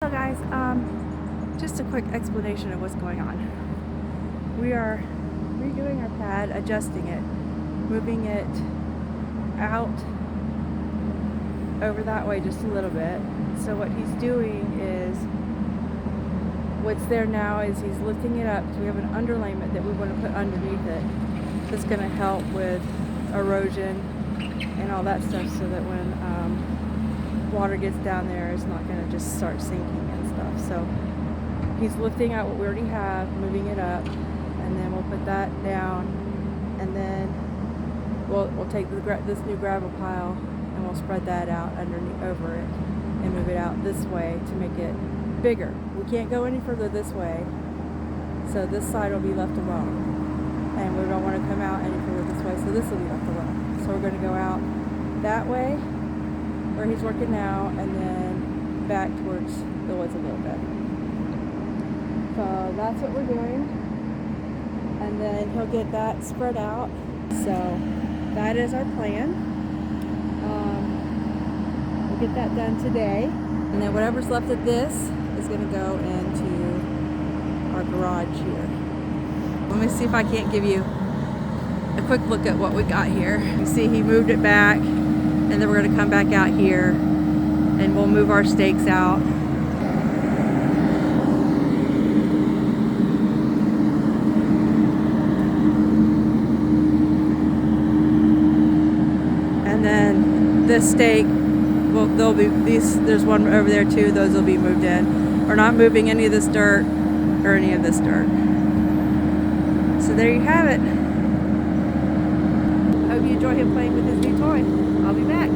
So guys, just a quick explanation of what's going on. We are redoing our pad, adjusting it, moving it out over that way just a little bit. So what he's doing is, what's there now is he's lifting it up because we have an underlayment that we want to put underneath it that's going to help with erosion and all that stuff, so that when water gets down there, it's not going to just start sinking and stuff. So he's lifting out what we already have, moving it up, and then we'll put that down, and then we'll take this new gravel pile and we'll spread that out underneath over it and move it out this way to make it bigger. We can't go any further this way, so this side will be left alone, and we don't want to come out any further this way, so this will be left alone. So we're going to go out that way where he's working now, and then back towards the woods a little bit. So that's what we're doing, and then he'll get that spread out. So that is our plan. We'll get that done today, and then whatever's left of this is going to go into our garage here. Let me see if I can't give you a quick look at what we got here. You see he moved it back, and then we're going to come back out here and we'll move our stakes out. And then this stake, well, there'll be these, there's one over there too, those will be moved in. We're not moving any of this dirt or any of this dirt. So there you have it. Hope you enjoy him playing with his new toy. I'll be back.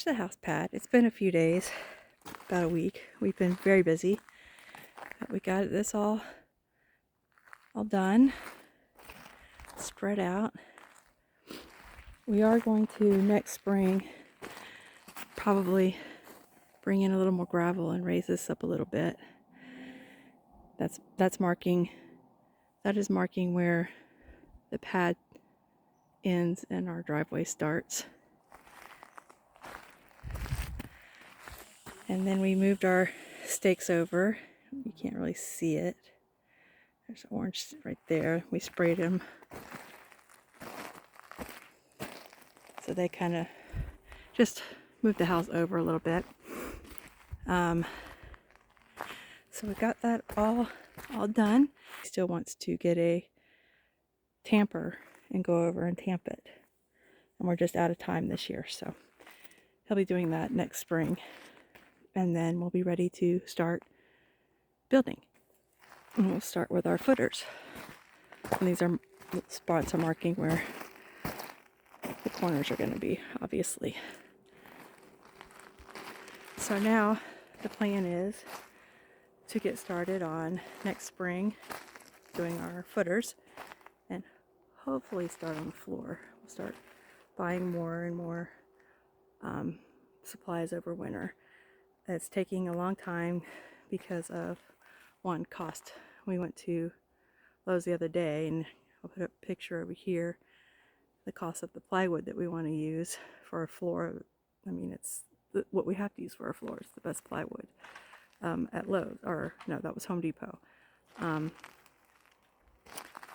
finished the house pad. It's been a few days, about a week. We've been very busy. But we got this all done, spread out. We are going to next spring probably bring in a little more gravel and raise this up a little bit. That is marking where the pad ends and our driveway starts. And then we moved our stakes over. You can't really see it. There's orange right there. We sprayed them. So they kind of just moved the house over a little bit. So we got that all done. He still wants to get a tamper and go over and tamp it. And we're just out of time this year, so he'll be doing that next spring. And then we'll be ready to start building. And we'll start with our footers. And these are spots I'm marking where the corners are going to be, obviously. So now the plan is to get started on next spring doing our footers and hopefully start on the floor. We'll start buying more and more supplies over winter. It's taking a long time because of one, cost. We went to Lowe's the other day, and I'll put a picture over here, the cost of the plywood that we want to use for our floor. I mean, it's what we have to use for our floors, the best plywood at Lowe's, or no, that was Home Depot.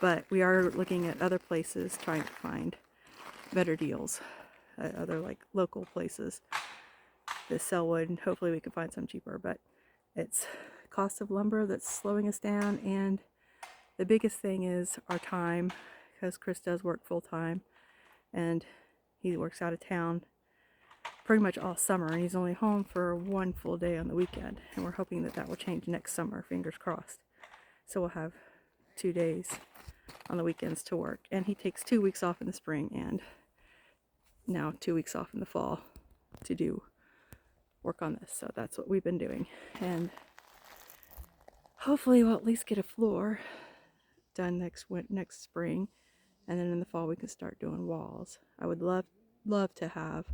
But we are looking at other places, trying to find better deals at other like local places that sell wood, and hopefully we can find some cheaper. But it's cost of lumber that's slowing us down, and the biggest thing is our time, because Chris does work full-time and he works out of town pretty much all summer, and he's only home for one full day on the weekend, and we're hoping that will change next summer, fingers crossed. So we'll have 2 days on the weekends to work, and he takes 2 weeks off in the spring and now 2 weeks off in the fall to do work on this. So that's what we've been doing, and hopefully we'll at least get a floor done next spring, and then in the fall we can start doing walls. I would love to have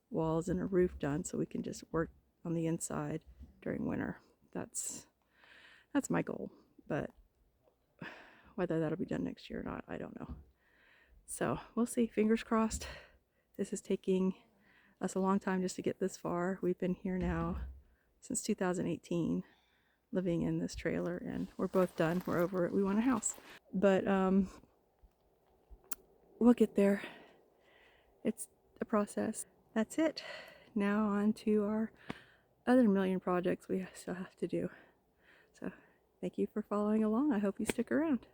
walls and a roof done so we can just work on the inside during winter. That's my goal, but whether that'll be done next year or not, I don't know. So we'll see. Fingers crossed. This is taking us a long time just to get this far. We've been here now since 2018, living in this trailer, and we're both done. We're over it. We want a house, but we'll get there. It's a process. That's it. Now on to our other million projects we still have to do. So thank you for following along. I hope you stick around.